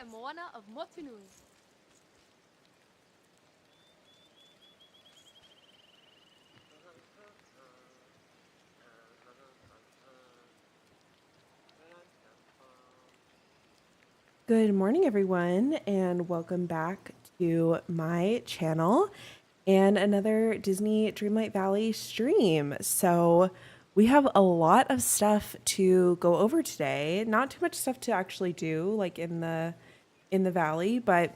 am Moana of Motunui. Good morning, everyone, and welcome back to my channel and another Disney Dreamlight Valley stream. So we have a lot of stuff to go over today. Not too much stuff to actually do, like in the valley, but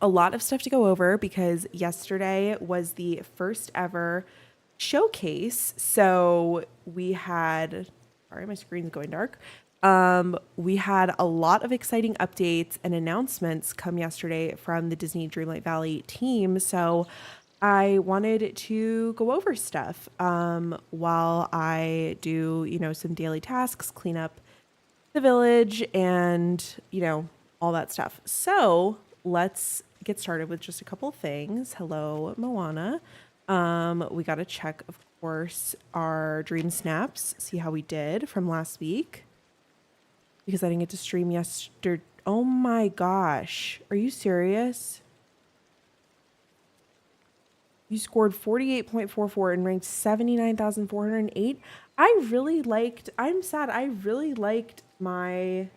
a lot of stuff to go over because yesterday was the first ever showcase. So we had, sorry, my screen's going dark. We had a lot of exciting updates and announcements come yesterday from the Disney Dreamlight Valley team. So I wanted to go over stuff while I do, some daily tasks, clean up the village and, all that stuff. So let's get started with just a couple things. Hello, Moana. We got to check, of course, our dream snaps, see how we did from last week because I didn't get to stream yesterday. Oh my gosh. Are you serious? You scored 48.44 and ranked 79,408. I'm sad. I really liked my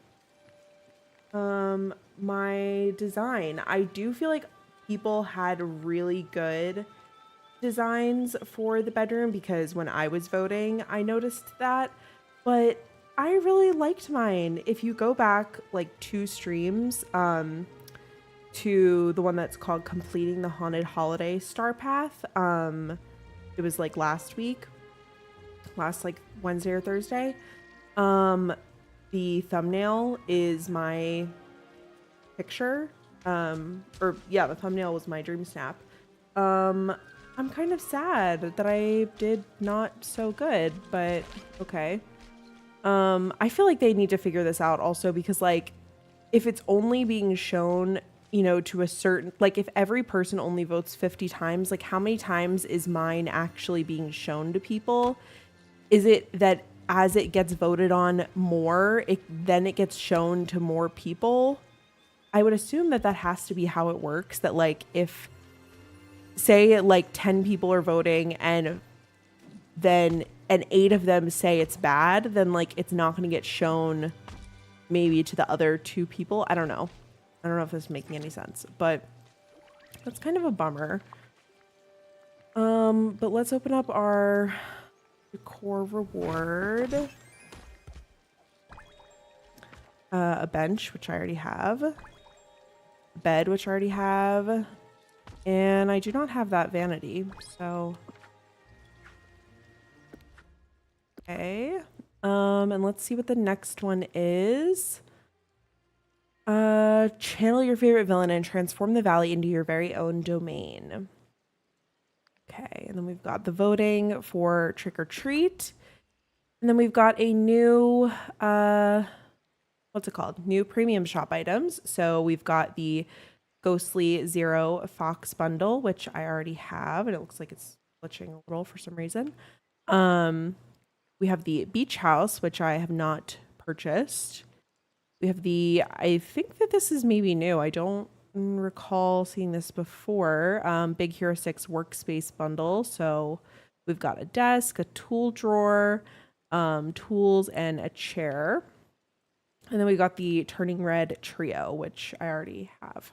my design. I do feel like people had really good designs for the bedroom because when I was voting, I noticed that, but I really liked mine. If you go back like 2 streams, to the one that's called Completing the Haunted Holiday Star Path, it was like last like Wednesday or Thursday. The thumbnail is my picture. The thumbnail was my dream snap. I'm kind of sad that I did not so good, but okay. I feel like they need to figure this out also because like if it's only being shown, to a certain, like if every person only votes 50 times, like how many times is mine actually being shown to people? Is it that as it gets voted on more, then it gets shown to more people? I would assume that has to be how it works, that like if say like 10 people are voting and 8 of them say it's bad, then like it's not going to get shown maybe to the other 2 people. I don't know if this is making any sense, but that's kind of a bummer. But let's open up our core reward. A bench, which I already have. A bed, which I already have. And I do not have that vanity, so. Okay. And let's see what the next one is. Channel your favorite villain and transform the valley into your very own domain. Okay, and then we've got the voting for Trick or Treat. And then we've got a new, what's it called? New premium shop items. So we've got the Ghostly Zero Fox bundle, which I already have, and it looks like it's glitching a little for some reason. We have the Beach House, which I have not purchased. We have I think that this is maybe new. I don't recall seeing this before. Big Hero 6 workspace bundle. So we've got a desk, a tool drawer, tools, and a chair. And then we got the Turning Red Trio, which I already have.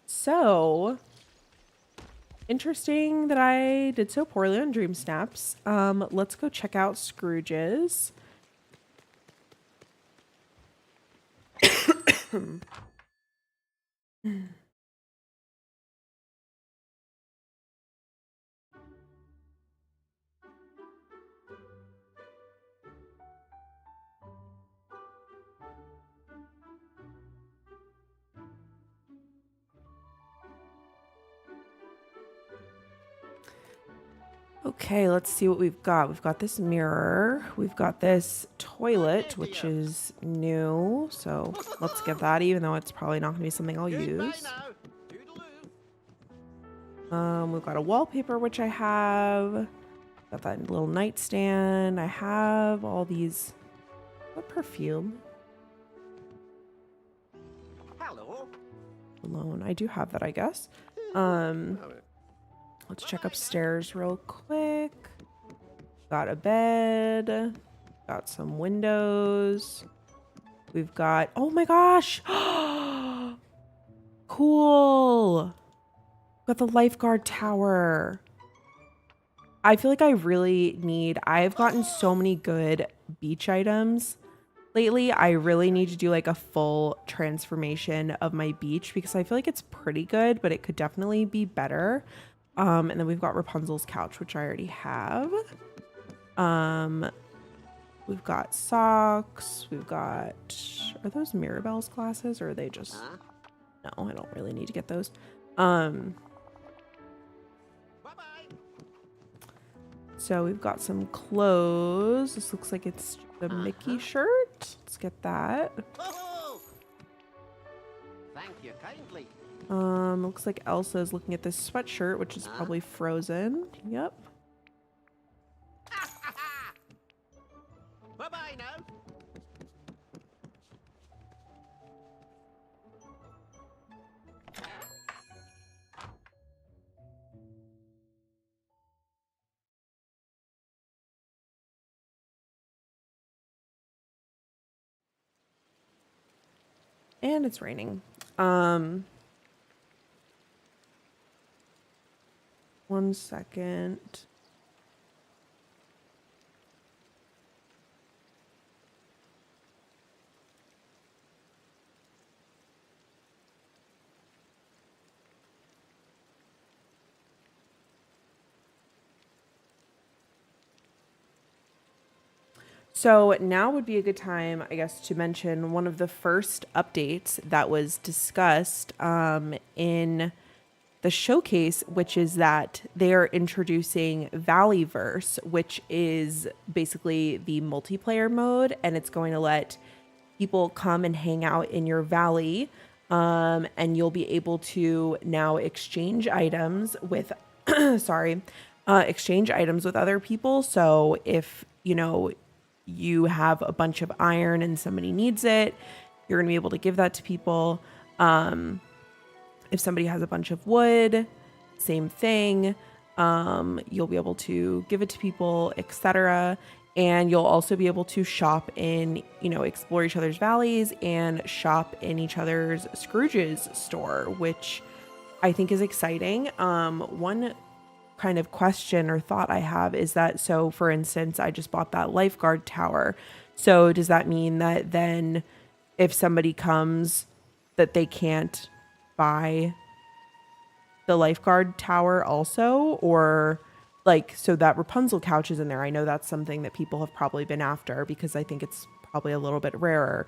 So interesting that I did so poorly on Dream Snaps. Let's go check out Scrooge's. Okay, let's see what we've got. We've got this mirror. We've got this toilet, which is new. So let's get that, even though it's probably not going to be something I'll use. We've got a wallpaper, which I have. Got that little nightstand. I have all these. What perfume? alone. I do have that, I guess. Let's check upstairs real quick. Got a bed. Got some windows. We've got, oh my gosh. Cool. Got the lifeguard tower. I feel like I really need, I've gotten so many good beach items lately. I really need to do like a full transformation of my beach because I feel like it's pretty good, but it could definitely be better. And then we've got Rapunzel's couch, which I already have. We've got socks. We've got, are those Mirabelle's glasses or are they just, no, I don't really need to get those. So we've got some clothes. This looks like it's the Mickey shirt. Let's get that. Thank you kindly. Looks like Elsa is looking at this sweatshirt, which is probably frozen. Yep. Bye-bye now. And it's raining. One second. So now would be a good time, I guess, to mention one of the first updates that was discussed in the showcase, which is that they are introducing Valleyverse, which is basically the multiplayer mode, and it's going to let people come and hang out in your valley, and you'll be able to now exchange items with, exchange items with other people. So if, you know, you have a bunch of iron and somebody needs it, you're going to be able to give that to people. If somebody has a bunch of wood, same thing. You'll be able to give it to people, etc. And you'll also be able to shop in, you know, explore each other's valleys and shop in each other's Scrooge's store, which I think is exciting. One kind of question or thought I have is that, so for instance, I just bought that lifeguard tower. So does that mean that then if somebody comes that they can't buy the lifeguard tower also? Or like, so that Rapunzel couch is in there. I know that's something that people have probably been after because I think it's probably a little bit rarer.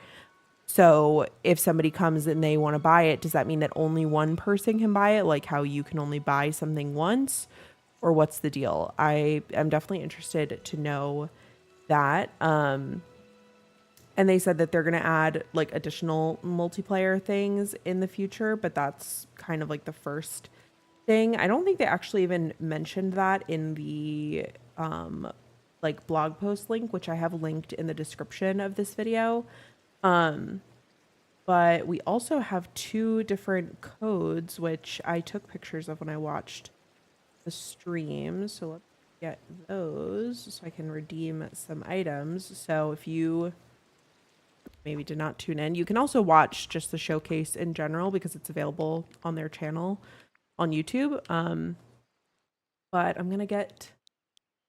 So if somebody comes and they want to buy it, does that mean that only one person can buy it? Like how you can only buy something once? Or what's the deal? I am definitely interested to know that. And they said that they're going to add like additional multiplayer things in the future, but that's kind of like the first thing. I don't think they actually even mentioned that in the like blog post link, which I have linked in the description of this video. But we also have two different codes, which I took pictures of when I watched the stream. So let's get those so I can redeem some items. So if you maybe did not tune in, you can also watch just the showcase in general because it's available on their channel on YouTube. But I'm gonna get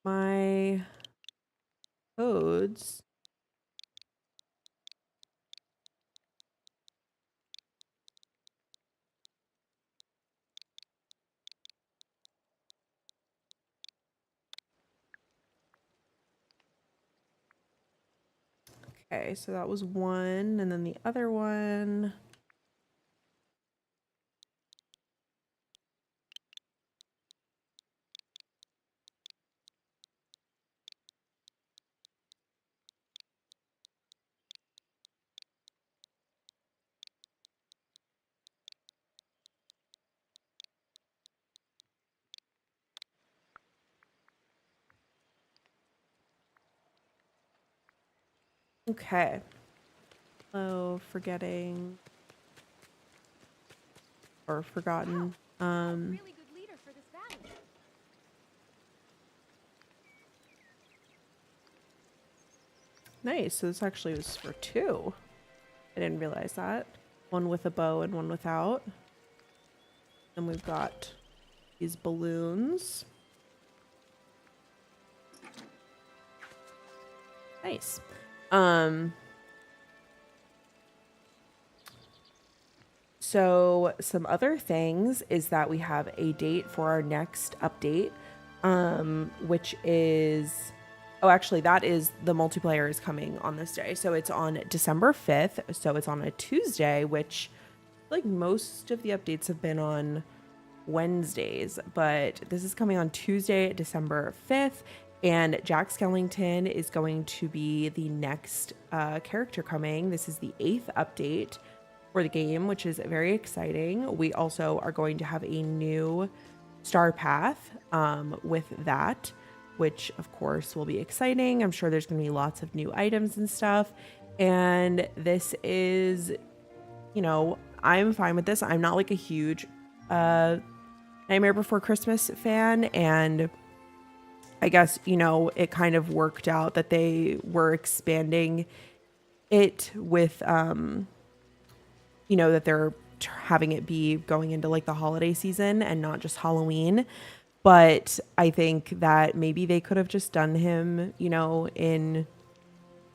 my codes. Okay, so that was one, and then the other one. Okay. Oh, forgetting. or forgotten. Really good leader for this valley. Nice. So this actually was for 2. I didn't realize that. One with a bow and one without. Then we've got these balloons. Nice. So some other things is that we have a date for our next update, which is, oh, actually that is, the multiplayer is coming on this day. So it's on December 5th. So it's on a Tuesday, which like most of the updates have been on Wednesdays, but this is coming on Tuesday, December 5th. And Jack Skellington is going to be the next character coming. This is the 8th update for the game, which is very exciting. We also are going to have a new star path with that, which of course will be exciting. I'm sure there's going to be lots of new items and stuff. And this is, you know, I'm fine with this. I'm not like a huge Nightmare Before Christmas fan, and I guess, you know, it kind of worked out that they were expanding it with you know, that they're having it be going into like the holiday season and not just Halloween. But I think that maybe they could have just done him, you know, in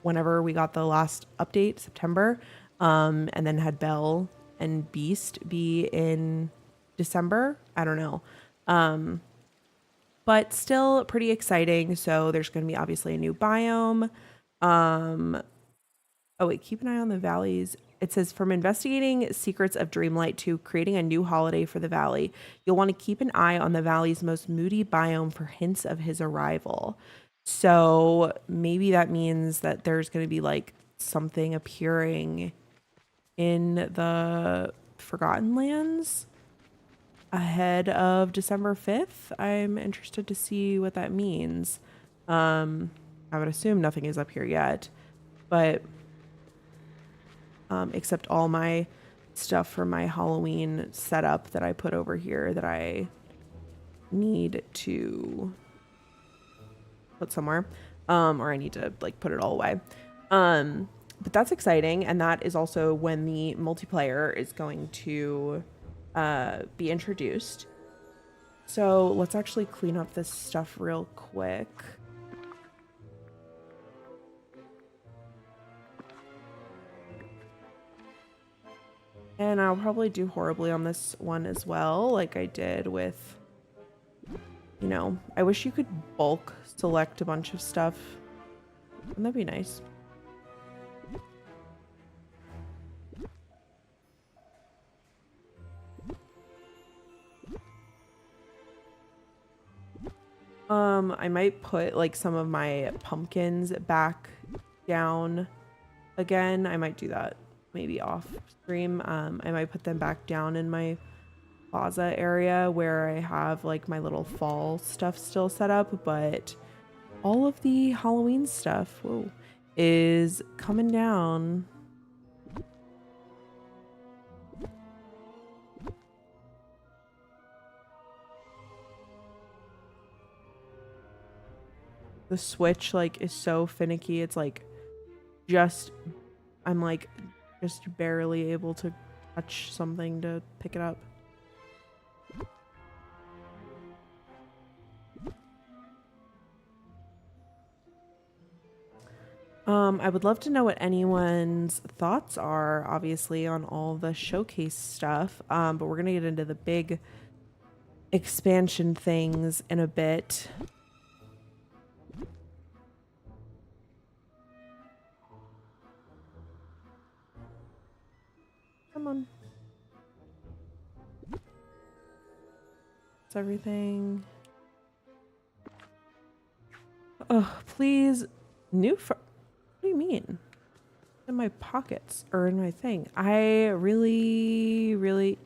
whenever we got the last update, September, and then had Belle and Beast be in December. I don't know. But still pretty exciting. So there's going to be obviously a new biome. Oh wait, keep an eye on the valleys. It says, from investigating secrets of Dreamlight to creating a new holiday for the valley, you'll want to keep an eye on the valley's most moody biome for hints of his arrival. So maybe that means that there's going to be like something appearing in the Forgotten Lands ahead of December 5th. I'm interested to see what that means. I would assume nothing is up here yet, but except all my stuff for my Halloween setup that I put over here that I need to put somewhere, or I need to like put it all away. But that's exciting, and that is also when the multiplayer is going to be introduced. So let's actually clean up this stuff real quick. And I'll probably do horribly on this one as well, like I did with, you know, I wish you could bulk select a bunch of stuff. Wouldn't that be nice? I might put like some of my pumpkins back down again. I might do that maybe off stream. I might put them back down in my plaza area where I have like my little fall stuff still set up, but all of the Halloween stuff, whoa, is coming down. The Switch like is so finicky. It's like I'm like just barely able to touch something to pick it up. I would love to know what anyone's thoughts are, obviously, on all the showcase stuff. But we're gonna get into the big expansion things in a bit. Come on. It's everything. Oh, please. What do you mean? In my pockets or in my thing. I really, really...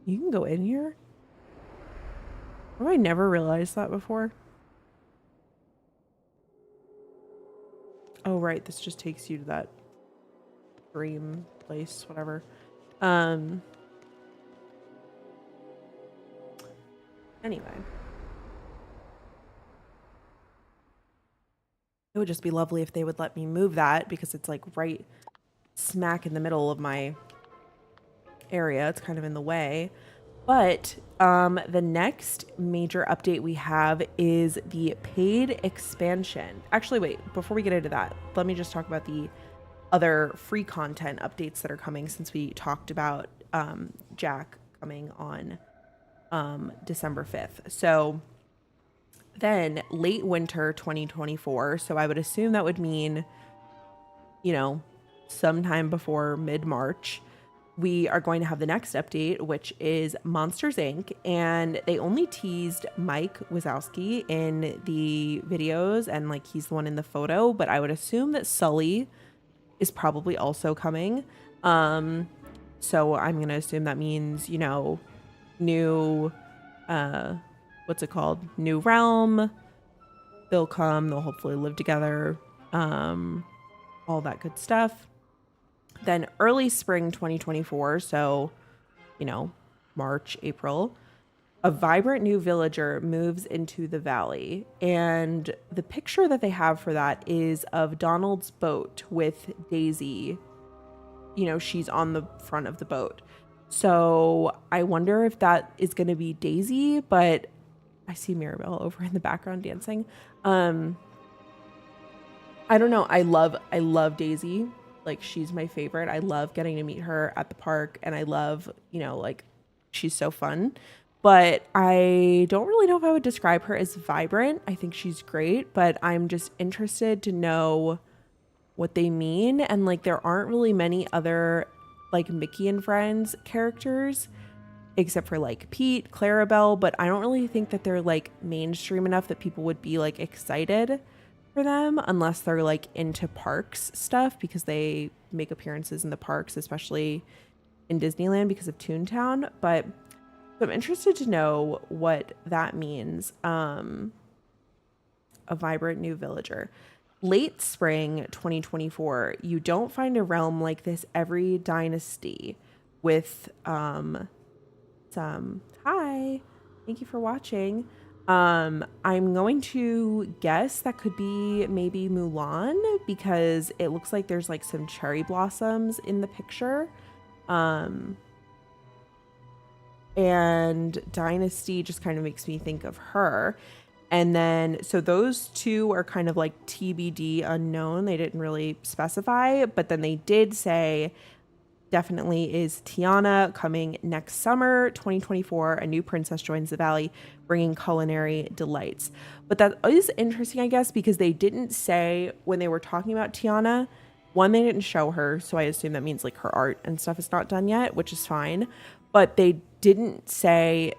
You can go in here? Have I never realized that before? Oh, right. This just takes you to that dream place, whatever. Anyway. It would just be lovely if they would let me move that because it's like right smack in the middle of my area. It's kind of in the way. But the next major update we have is the paid expansion. Actually, wait, before we get into that, let me just talk about the other free content updates that are coming since we talked about Jack coming on December 5th. So then late winter 2024. So I would assume that would mean, you know, sometime before mid-March, we are going to have the next update, which is Monsters Inc. And they only teased Mike Wazowski in the videos and like he's the one in the photo, but I would assume that Sully is probably also coming. So I'm going to assume that means, you know, new, what's it called? New realm. They'll come, they'll hopefully live together. All that good stuff. Then early spring 2024, so, you know, March, April, a vibrant new villager moves into the valley. And the picture that they have for that is of Donald's boat with Daisy. You know, she's on the front of the boat. So I wonder if that is going to be Daisy, but I see Mirabelle over in the background dancing. I don't know. I love Daisy. Like, she's my favorite. I love getting to meet her at the park, and I love, you know, like, she's so fun. But I don't really know if I would describe her as vibrant. I think she's great, but I'm just interested to know what they mean. And like, there aren't really many other like Mickey and Friends characters except for like Pete, Clarabelle, but I don't really think that they're like mainstream enough that people would be like excited for them unless they're like into parks stuff, because they make appearances in the parks, especially in Disneyland because of Toontown. But so I'm interested to know what that means. A vibrant new villager. Late spring 2024, you don't find a realm like this every dynasty with some hi, thank you for watching. I'm going to guess that could be maybe Mulan, because it looks like there's like some cherry blossoms in the picture. And Dynasty just kind of makes me think of her. And then, so those two are kind of like TBD, unknown. They didn't really specify, but then they did say definitely is Tiana coming next summer, 2024. A new princess joins the valley, bringing culinary delights. But that is interesting, I guess, because they didn't say when they were talking about Tiana, one, they didn't show her. So I assume that means like her art and stuff is not done yet, which is fine. But they didn't say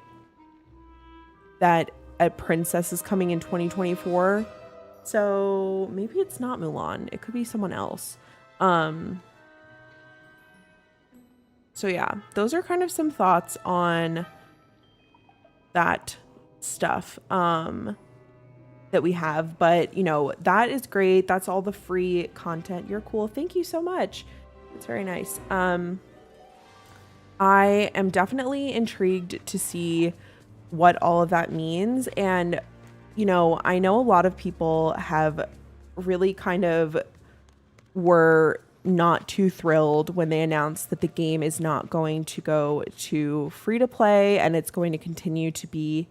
that a princess is coming in 2024. So maybe it's not Mulan. It could be someone else. So yeah, those are kind of some thoughts on that stuff that we have. But, you know, that is great. That's all the free content. You're cool. Thank you so much. It's very nice. I am definitely intrigued to see what all of that means. And, you know, I know a lot of people have really kind of were not too thrilled when they announced that the game is not going to go to free to play and it's going to continue to be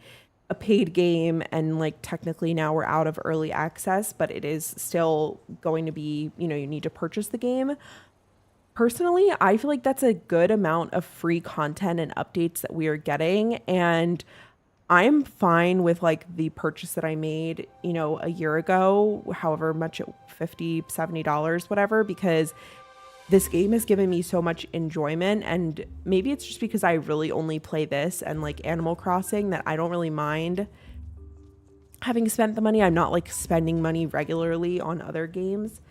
a paid game. And like, technically now we're out of early access, but it is still going to be, you know, you need to purchase the game. Personally, I feel like that's a good amount of free content and updates that we are getting. And I'm fine with like the purchase that I made, you know, a year ago, however much, $50, $70, whatever, because this game has given me so much enjoyment. And maybe it's just because I really only play this and like Animal Crossing that I don't really mind having spent the money. I'm not like spending money regularly on other games.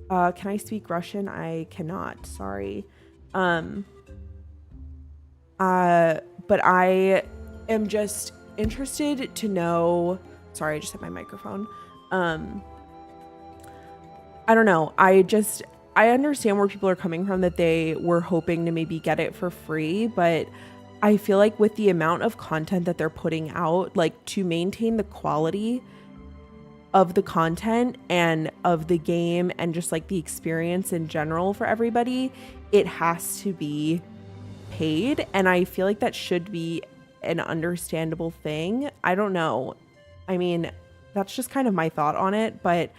Can I speak Russian? I cannot, sorry. But I am just interested to know, sorry, I just hit my microphone. I don't know. I understand where people are coming from, that they were hoping to maybe get it for free, but I feel like with the amount of content that they're putting out, like to maintain the quality of the content and of the game and just like the experience in general for everybody, it has to be paid. And I feel like that should be an understandable thing. I don't know. I mean, that's just kind of my thought on it, but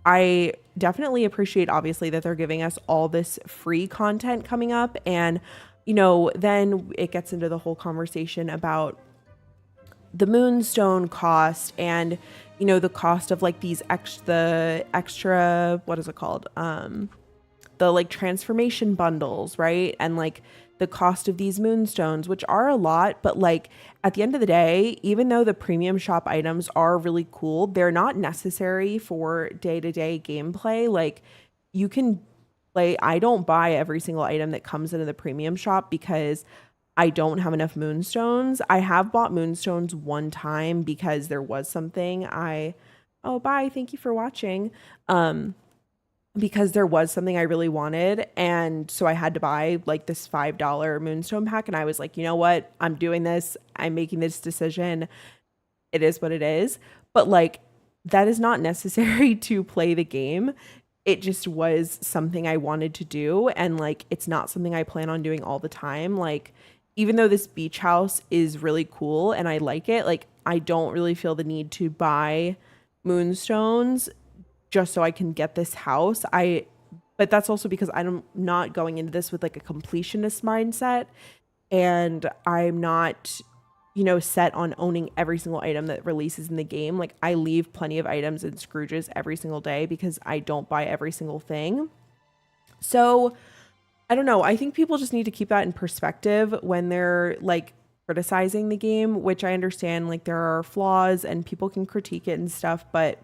I definitely appreciate obviously that they're giving us all this free content coming up. And, then it gets into the whole conversation about the moonstone cost and the cost of like the extra, what is it called, the like transformation bundles, right? And like the cost of these moonstones, which are a lot, but like at the end of the day, even though the premium shop items are really cool, they're not necessary for day-to-day gameplay. Like you can play, I don't buy every single item that comes into the premium shop because I don't have enough moonstones. I have bought moonstones one time because there was something oh, bye. Thank you for watching. Because there was something I really wanted. And so I had to buy like this $5 moonstone pack. And I was like, you know what? I'm doing this. I'm making this decision. It is what it is. But like, that is not necessary to play the game. It just was something I wanted to do. And like, it's not something I plan on doing all the time. Like, even though this beach house is really cool and I like it, like I don't really feel the need to buy moonstones just so I can get this house. But that's also because I'm not going into this with like a completionist mindset, and I'm not, set on owning every single item that releases in the game. Like I leave plenty of items in Scrooge's every single day because I don't buy every single thing. So I don't know. I think people just need to keep that in perspective when they're like criticizing the game, which I understand like there are flaws and people can critique it and stuff, but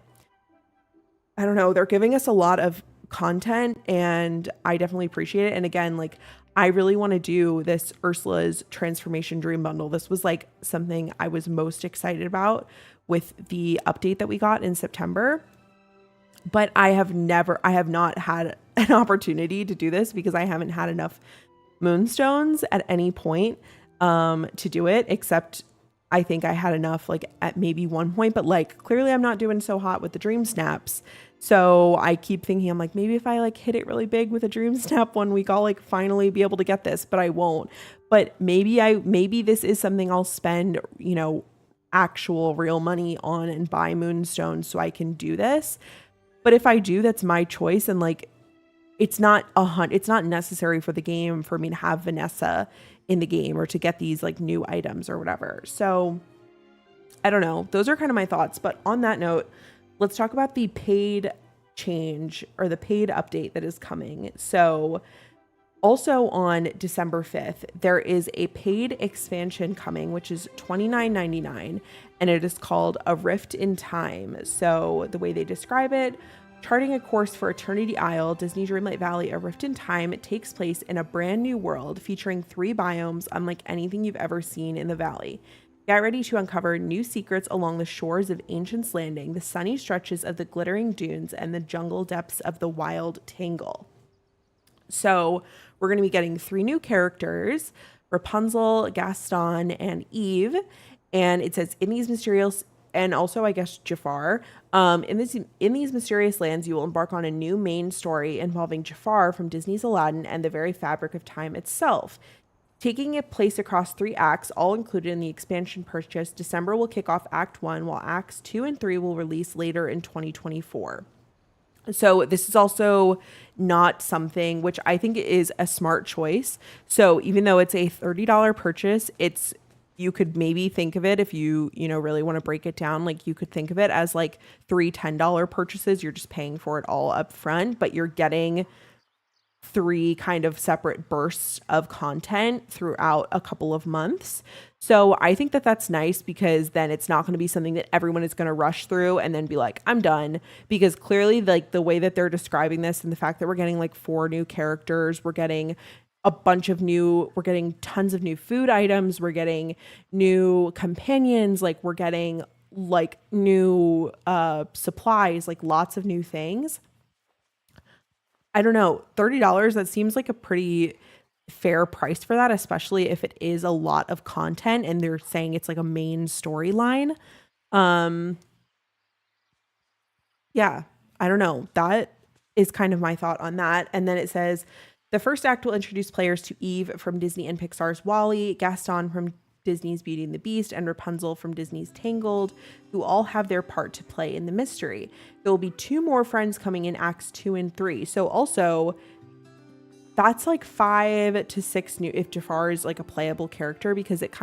I don't know. They're giving us a lot of content and I definitely appreciate it. And again, like I really want to do this Ursula's Transformation Dream Bundle. This was like something I was most excited about with the update that we got in September. But I have not had an opportunity to do this because I haven't had enough moonstones at any point to do it, except I think I had enough like at maybe one point, but like clearly I'm not doing so hot with the dream snaps. So I keep thinking, I'm like, maybe if I like hit it really big with a dream snap one week, I'll like finally be able to get this, but I won't. But maybe this is something I'll spend, actual real money on and buy moonstones so I can do this. But if I do, that's my choice. And like, it's not necessary for the game for me to have Vanessa in the game or to get these like new items or whatever. So I don't know. Those are kind of my thoughts. But on that note, let's talk about the paid change or the paid update that is coming. So also on December 5th, there is a paid expansion coming, which is $29.99, and it is called A Rift in Time. So the way they describe it, charting a course for Eternity Isle, Disney Dreamlight Valley, A Rift in Time, it takes place in a brand new world featuring 3 biomes unlike anything you've ever seen in the valley. Get ready to uncover new secrets along the shores of Ancient's Landing, the sunny stretches of the glittering dunes, and the jungle depths of the wild Tangle. So we're going to be getting 3 new characters, Rapunzel, Gaston, and Eve. And it says in these mysterious, and also I guess Jafar, in these mysterious lands, you will embark on a new main story involving Jafar from Disney's Aladdin and the very fabric of time itself. Taking a place across 3 acts, all included in the expansion purchase, December will kick off Act 1, while Acts 2 and 3 will release later in 2024. So this is also not something which I think is a smart choice. So even though it's a $30 purchase, you could maybe think of it if you really want to break it down, like you could think of it as like 3 $10 purchases. You're just paying for it all up front, but you're getting 3 kind of separate bursts of content throughout a couple of months. So I think that that's nice because then it's not going to be something that everyone is going to rush through and then be like, I'm done. Because clearly like the way that they're describing this and the fact that we're getting like 4 new characters, we're getting we're getting tons of new food items, we're getting new companions, like we're getting like new supplies, like lots of new things. I don't know, $30, that seems like a pretty fair price for that, especially if it is a lot of content and they're saying it's like a main storyline. Yeah, I don't know. That is kind of my thought on that. And then it says the first act will introduce players to Eve from Disney and Pixar's WALL-E, Gaston from Disney's Beauty and the Beast, and Rapunzel from Disney's Tangled, who all have their part to play in the mystery. There will be 2 more friends coming in acts 2 and 3. So also, that's like 5 to 6 new, if Jafar is like a playable character, because it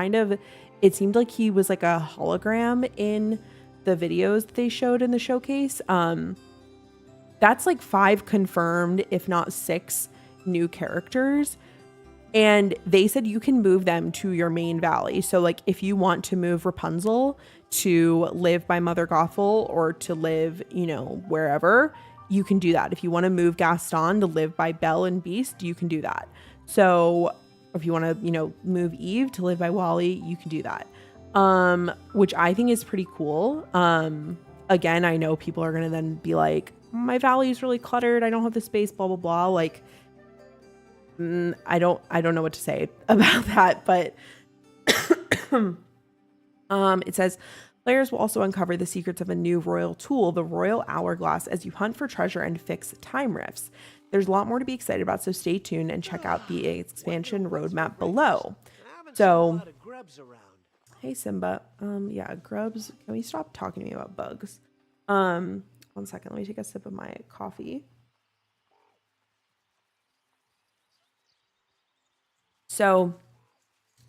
seemed like he was like a hologram in the videos that they showed in the showcase. That's like 5 confirmed, if not 6 new characters. And they said you can move them to your main valley. So like if you want to move Rapunzel to live by Mother Gothel or to live, wherever, you can do that. If you want to move Gaston to live by Belle and Beast, you can do that. So if you want to, move Eve to live by WALL-E, you can do that. Which I think is pretty cool. Again, I know people are going to then be like, my valley is really cluttered. I don't have the space, blah, blah, blah. Like, I don't know what to say about that, but it says players will also uncover the secrets of a new royal tool, the Royal Hourglass, as you hunt for treasure and fix time rifts. There's a lot more to be excited about, so stay tuned and check out the expansion roadmap below. So, hey Simba, yeah, grubs. Can we stop talking to me about bugs? 1 second, let me take a sip of my coffee. So,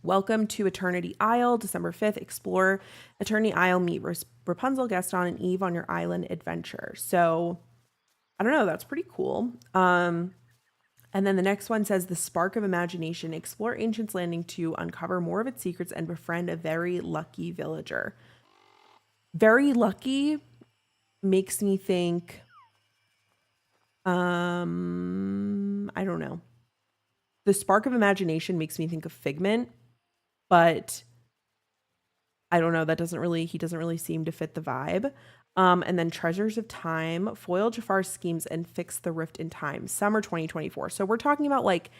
welcome to Eternity Isle, December 5th. Explore Eternity Isle, meet Rapunzel, Gaston, and Eve on your island adventure. So, I don't know, that's pretty cool. And then the next one says the Spark of Imagination. Explore Ancient's Landing to uncover more of its secrets and befriend a very lucky villager. Very lucky makes me think, I don't know. The Spark of Imagination makes me think of Figment, but I don't know. He doesn't really seem to fit the vibe. And then Treasures of Time, foil Jafar's schemes and fix the rift in time, summer 2024. So we're talking about like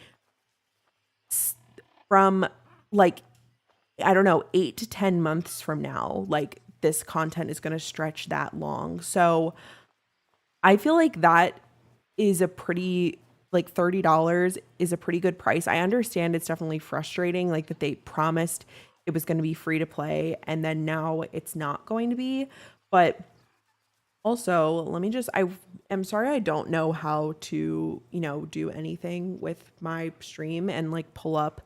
from like, I don't know, 8 to 10 months from now, like this content is going to stretch that long. So I feel like that is a pretty, like $30 is a pretty good price. I understand it's definitely frustrating, like that they promised it was going to be free to play and then now it's not going to be. But also, I am sorry I don't know how to, do anything with my stream and like pull up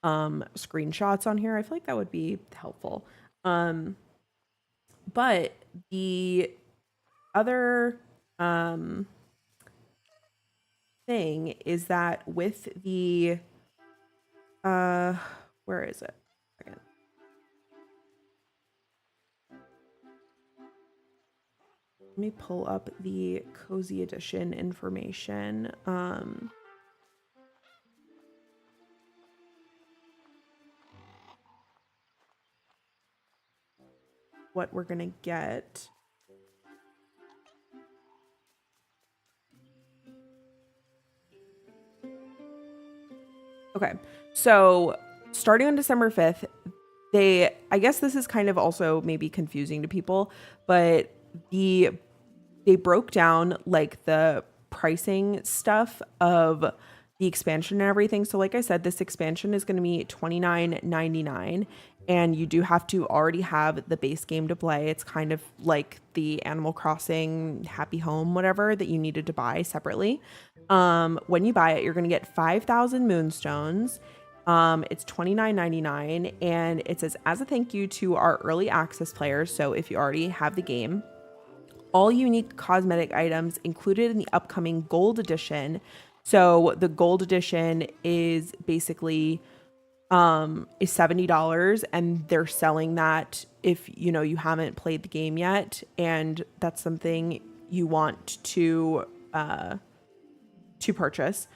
screenshots on here. I feel like that would be helpful. But the other thing is that with the where is it? Second. Let me pull up the Cozy Edition information. What we're gonna get. Okay, so starting on December 5th, I guess this is kind of also maybe confusing to people, but they broke down like the pricing stuff of the expansion and everything. So like I said, this expansion is going to be $29.99 and you do have to already have the base game to play. It's kind of like the Animal Crossing Happy Home, whatever, that you needed to buy separately. When you buy it, you're going to get 5,000 moonstones. It's $29.99 and it says, as a thank you to our early access players. So if you already have the game, all unique cosmetic items included in the upcoming gold edition. So the gold edition is basically is $70 and they're selling that if you haven't played the game yet and that's something you want to purchase.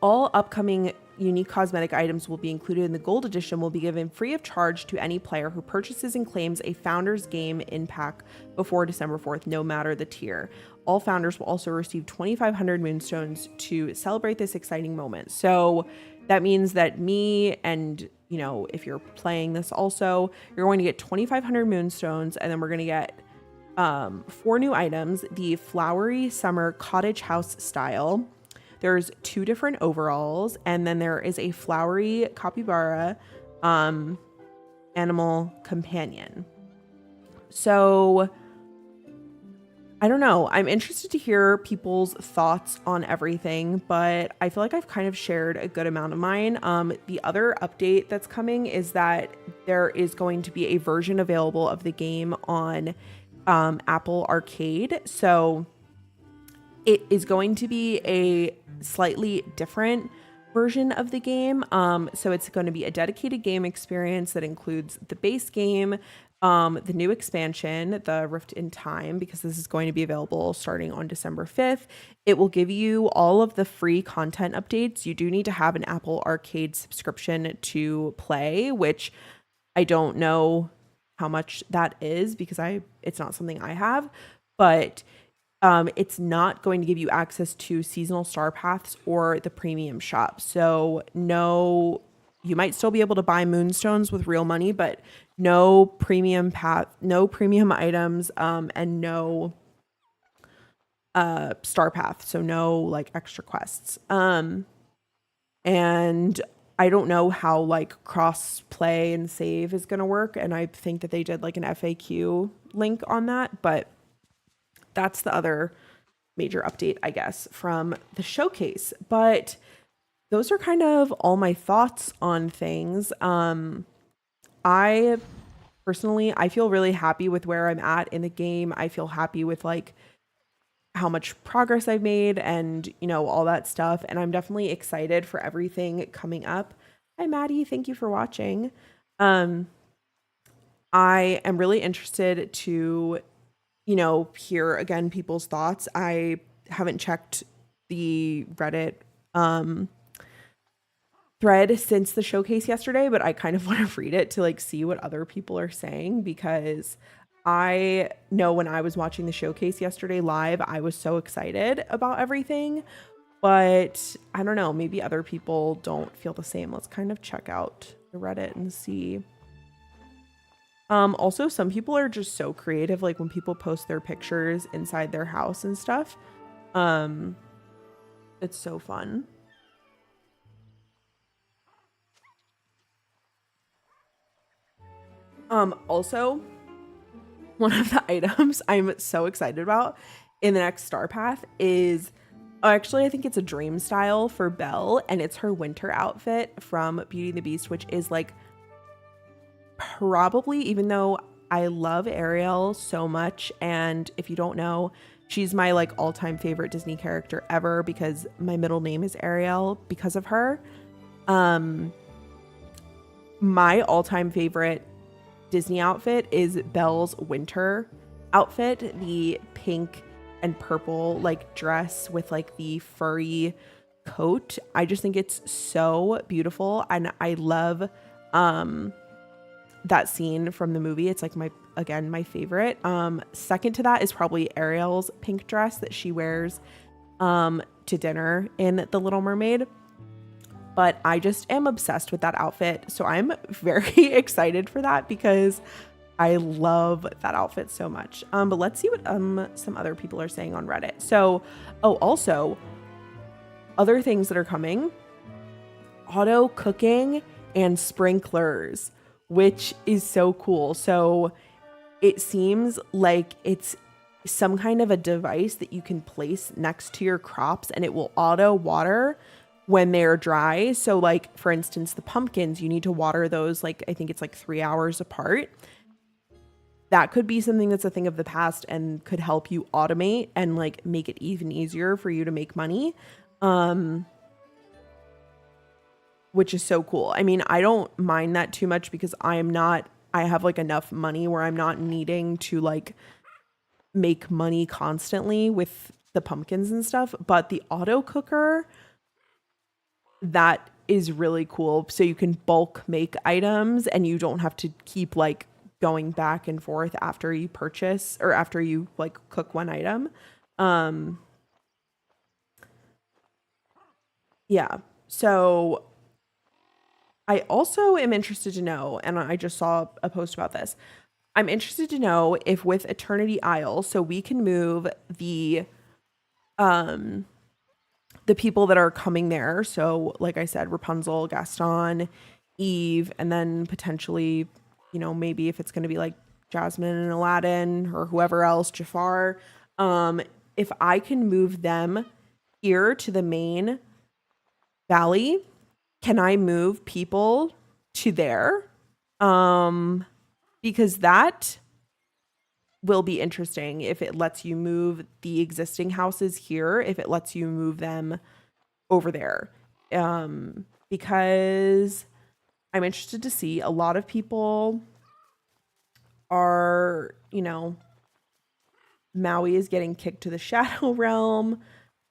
all upcoming unique cosmetic items will be included in the gold edition, will be given free of charge to any player who purchases and claims a founder's game in pack before December 4th, no matter the tier. All founders will also receive 2,500 moonstones to celebrate this exciting moment. So that means that me and, you know, if you're playing this also, you're going to get 2,500 moonstones, and then we're going to get 4 new items: the flowery summer cottage house style. There's 2 different overalls, and then there is a flowery capybara animal companion. So I don't know. I'm interested to hear people's thoughts on everything, but I feel like I've kind of shared a good amount of mine. The other update that's coming is that there is going to be a version available of the game on Apple Arcade. So it is going to be a slightly different version of the game. So it's going to be a dedicated game experience that includes the base game, the new expansion, the Rift in Time, because this is going to be available starting on December 5th. It will give you all of the free content updates. You do need to have an Apple Arcade subscription to play, which I don't know how much that is because it's not something I have, but it's not going to give you access to seasonal star paths or the premium shop. So no, you might still be able to buy moonstones with real money, but no premium path, no premium items, and no star path. So no like extra quests. And I don't know how like cross play and save is going to work. And I think that they did like an FAQ link on that, but that's the other major update, I guess, from the showcase. But those are kind of all my thoughts on things. I personally feel really happy with where I'm at in the game. I feel happy with like how much progress I've made and, you know, all that stuff. And I'm definitely excited for everything coming up. Hi, Maddie. Thank you for watching. I am really interested to, you know, hear again people's thoughts. I haven't checked the Reddit thread since the showcase yesterday, but I kind of want to read it to like see what other people are saying, because I know when I was watching the showcase yesterday live, I was so excited about everything, but I don't know, maybe other people don't feel the same. Let's kind of check out the Reddit and see. Also, some people are just so creative, like when people post their pictures inside their house and stuff. It's so fun. Also, one of the items I'm so excited about in the next Star Path is, actually, I think it's a dream style for Belle, and it's her winter outfit from Beauty and the Beast, which is like probably, even though I love Ariel so much, and if you don't know, she's my like all-time favorite Disney character ever because my middle name is Ariel because of her. My all-time favorite Disney outfit is Belle's winter outfit, the pink and purple like dress with like the furry coat. I just think it's so beautiful, and I love that scene from the movie. It's like my favorite. Second to that is probably Ariel's pink dress that she wears to dinner in The Little Mermaid. But I just am obsessed with that outfit. So I'm very excited for that because I love that outfit so much. But let's see what some other people are saying on Reddit. So, also other things that are coming: auto cooking and sprinklers, which is so cool. So it seems like it's some kind of a device that you can place next to your crops and it will auto water when they're dry. So like, for instance, the pumpkins, you need to water those, like, I think it's like 3 hours apart. That could be something that's a thing of the past and could help you automate and like make it even easier for you to make money. Which is so cool. I mean, I don't mind that too much because I have like enough money where I'm not needing to like make money constantly with the pumpkins and stuff. But the auto cooker, that is really cool. So you can bulk make items and you don't have to keep like going back and forth after you purchase or after you like cook one item. Yeah. So I also am interested to know, and I just saw a post about this. I'm interested to know if with Eternity Isle, so we can move the people that are coming there. So, like I said, Rapunzel, Gaston, Eve, and then potentially, maybe if it's going to be like Jasmine and Aladdin or whoever else, Jafar. If I can move them here to the main valley, can I move people to there? Because that will be interesting if it lets you move the existing houses here, if it lets you move them over there. Because I'm interested to see a lot of people are, Maui is getting kicked to the Shadow Realm.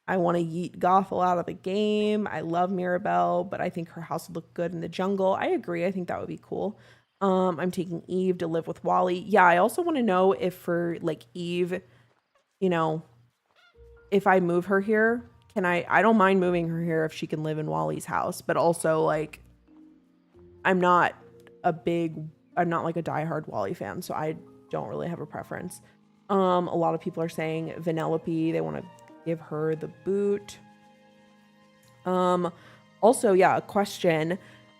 I want to yeet Gothel out of the game. I love Mirabelle, but I think her house would look good in the jungle. I agree. I think that would be cool. I'm taking Eve to live with Wally. Yeah, I also want to know if for like Eve, if I move her here, I don't mind moving her here if she can live in Wally's house, but also like I'm not like a diehard Wally fan, so I don't really have a preference. A lot of people are saying Vanellope, they want to give her the boot. Also, yeah, a question.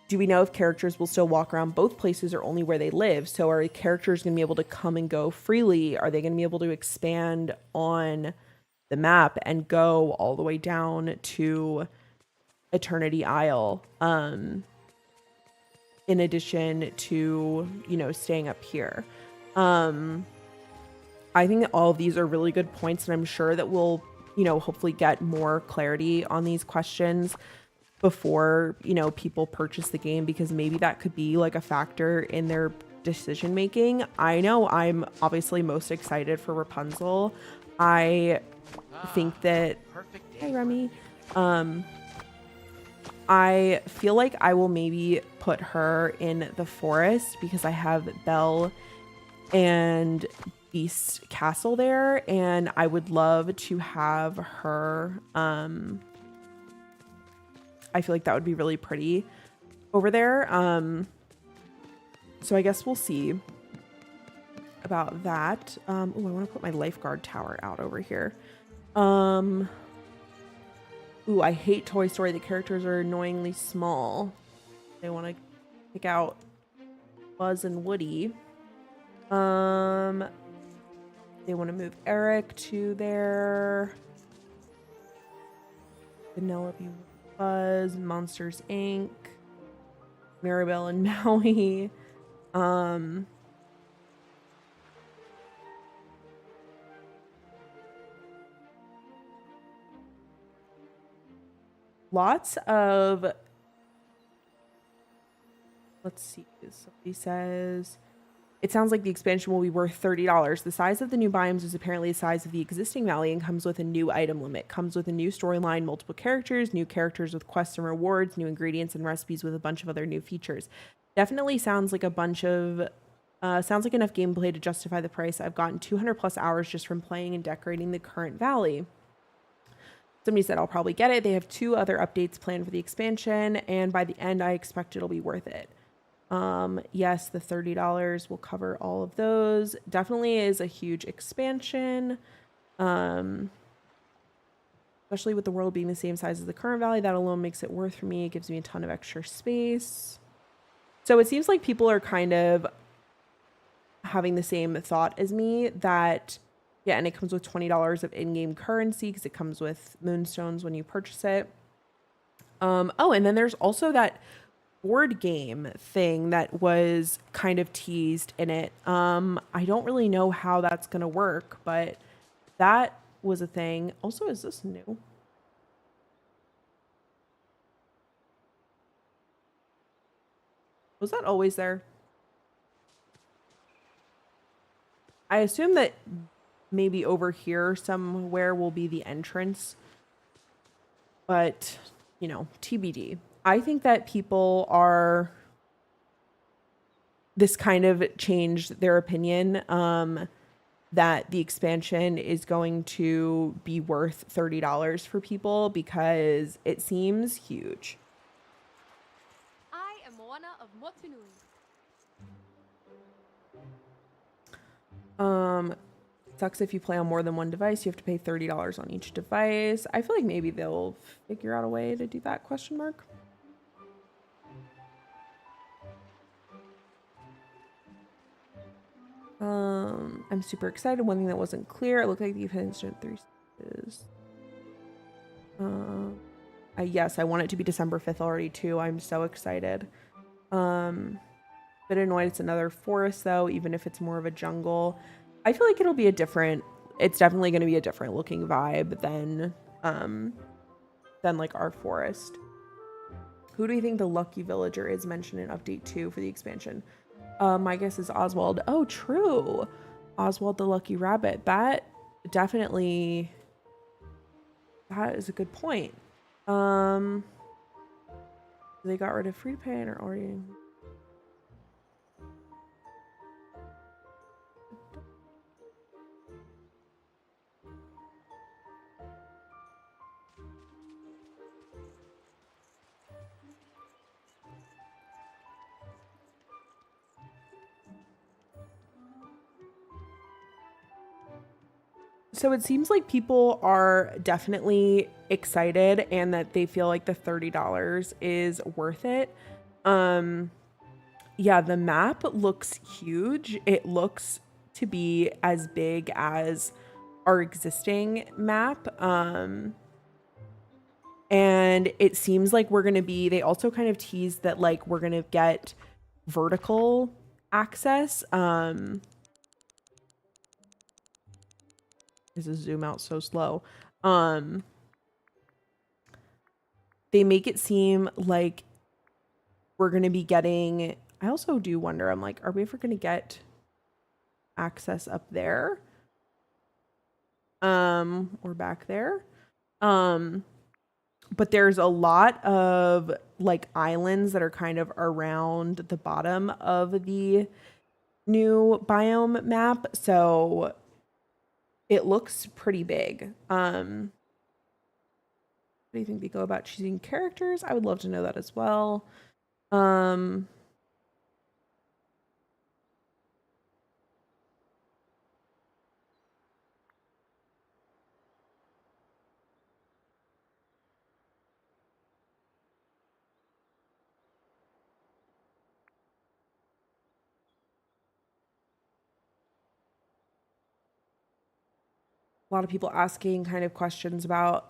Do we know if characters will still walk around both places or only where they live? So are characters going to be able to come and go freely? Are they going to be able to expand on the map and go all the way down to Eternity Isle? In addition to, staying up here. I think that all of these are really good points, and I'm sure that we'll, hopefully get more clarity on these questions before, people purchase the game, because maybe that could be like a factor in their decision making. I know I'm obviously most excited for Rapunzel. I think that hi Remy. I feel like I will maybe put her in the forest because I have Belle and Beast Castle there, and I would love to have her. I feel like that would be really pretty over there. So I guess we'll see about that. Oh, I want to put my lifeguard tower out over here. Ooh, I hate Toy Story. The characters are annoyingly small. They want to pick out Buzz and Woody. They want to move Eric to their Vanellope, Buzz, Monsters Inc., Mirabelle and Maui. Lots of, let's see, somebody says, it sounds like the expansion will be worth $30. The size of the new biomes is apparently the size of the existing valley and comes with a new item limit. Comes with a new storyline, multiple characters, new characters with quests and rewards, new ingredients and recipes with a bunch of other new features. Definitely sounds like a bunch of, sounds like enough gameplay to justify the price. I've gotten 200 plus hours just from playing and decorating the current valley. Somebody said I'll probably get it. They have 2 other updates planned for the expansion, and by the end, I expect it'll be worth it. Yes, the $30 will cover all of those. Definitely is a huge expansion. Especially with the world being the same size as the current valley, that alone makes it worth for me. It gives me a ton of extra space. So it seems like people are kind of having the same thought as me that, yeah, and it comes with $20 of in-game currency because it comes with moonstones when you purchase it. Oh, and then there's also that board game thing that was kind of teased in it. I don't really know how that's going to work, but that was a thing. Also, is this new? Was that always there? I assume that maybe over here somewhere will be the entrance, but you know, TBD. I think that people are, this kind of changed their opinion, that the expansion is going to be worth $30 for people because it seems huge. I am Moana of Motunui. Sucks if you play on more than one device, you have to pay $30 on each device. I feel like maybe they'll figure out a way to do that, question mark. I'm super excited. One thing that wasn't clear, it looked like the instant 3 is yes, I want it to be December 5th already too. I'm so excited. Bit annoyed it's another forest though, even if it's more of a jungle. I feel like it'll be it's definitely going to be a different looking vibe than like our forest. Who do you think the lucky villager is mentioned in update 2 for the expansion? My guess is Oswald. Oh, true. Oswald the lucky rabbit. That definitely, that is a good point. They got rid of free to pay and are already. So it seems like people are definitely excited and that they feel like the $30 is worth it. Yeah, the map looks huge. It looks to be as big as our existing map. And it seems like they also kind of teased that like we're going to get vertical access. This is zoom out so slow. They make it seem like we're going to be getting, I also do wonder, I'm like, are we ever going to get access up there? Or back there? But there's a lot of like islands that are kind of around the bottom of the new biome map. So it looks pretty big. What do you think they go about choosing characters? I would love to know that as well. A lot of people asking kind of questions about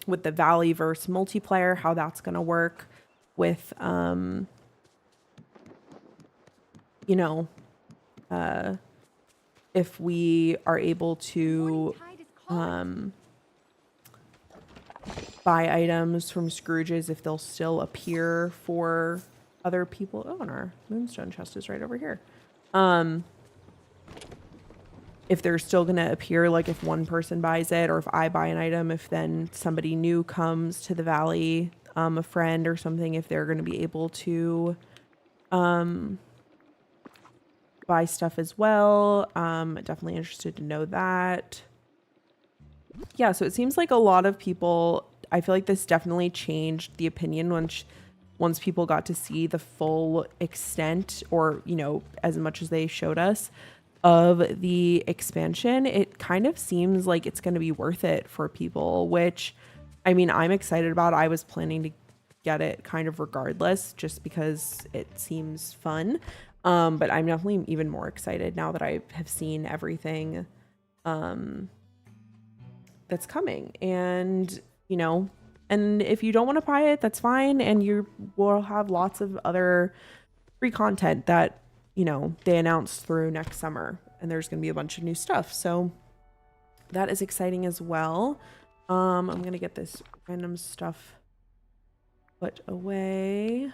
with the Valley verse multiplayer, how that's going to work with, you know, if we are able to buy items from Scrooge's, if they'll still appear for other people. Oh, and our moonstone chest is right over here. If they're still going to appear, like if one person buys it or if I buy an item, if then somebody new comes to the valley, a friend or something, if they're going to be able to buy stuff as well. Definitely interested to know that. Yeah, so it seems like a lot of people, I feel like this definitely changed the opinion once people got to see the full extent, or, you know, as much as they showed us of the expansion. It kind of seems like it's going to be worth it for people, which, I mean, I'm excited about. I was planning to get it kind of regardless, just because it seems fun. But I'm definitely even more excited now that I have seen everything that's coming. And, you know, and if you don't want to buy it, that's fine. And you will have lots of other free content that, you know, they announced through next summer, and there's going to be a bunch of new stuff. So that is exciting as well. I'm going to get this random stuff put away.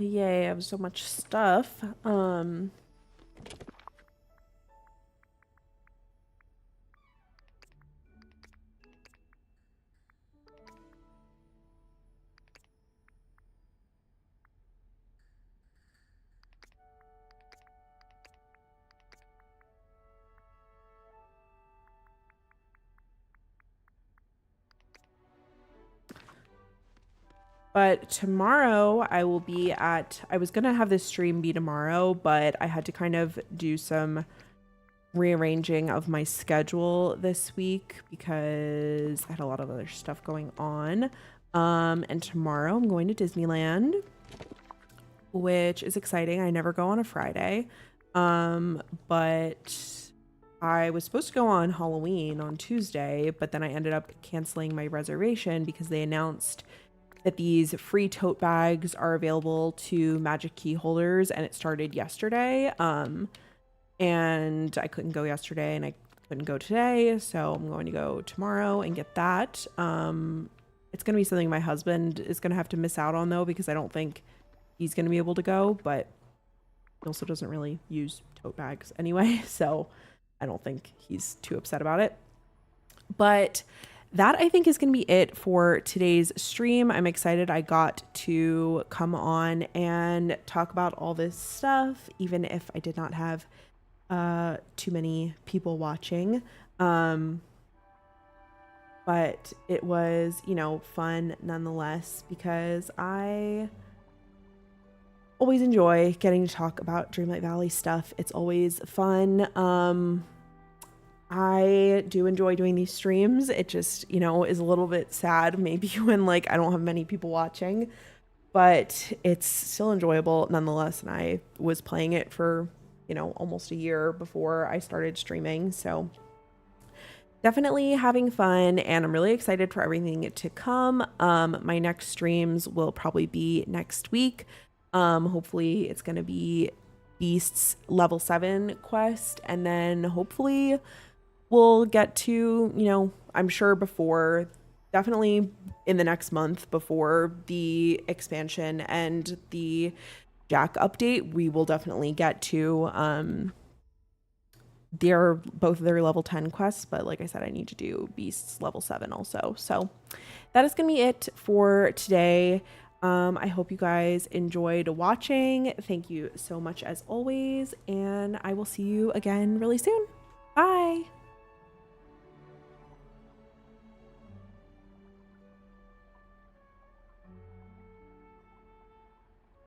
Yay, I have so much stuff. But tomorrow I will be I was going to have this stream be tomorrow, but I had to kind of do some rearranging of my schedule this week because I had a lot of other stuff going on. And tomorrow I'm going to Disneyland, which is exciting. I never go on a Friday. But I was supposed to go on Halloween on Tuesday, but then I ended up canceling my reservation because they announced that these free tote bags are available to Magic Key holders, and it started yesterday. And I couldn't go yesterday and I couldn't go today, so I'm going to go tomorrow and get that. It's going to be something my husband is going to have to miss out on though, because I don't think he's going to be able to go, but he also doesn't really use tote bags anyway, so I don't think he's too upset about it. But that I think is going to be it for today's stream. I'm excited I got to come on and talk about all this stuff, even if I did not have too many people watching. But it was, you know, fun nonetheless, because I always enjoy getting to talk about Dreamlight Valley stuff. It's always fun. I do enjoy doing these streams. It just, you know, is a little bit sad maybe when like I don't have many people watching, but it's still enjoyable nonetheless. And I was playing it for, you know, almost a year before I started streaming. So definitely having fun, and I'm really excited for everything to come. My next streams will probably be next week. Hopefully it's going to be Beast's level 7 quest, and then hopefully we'll get to, you know, I'm sure before, definitely in the next month before the expansion and the Jack update, we will definitely get to both of their level 10 quests, but like I said, I need to do Beast's level 7 also. So that is gonna be it for today. I hope you guys enjoyed watching. Thank you so much as always, and I will see you again really soon. Bye.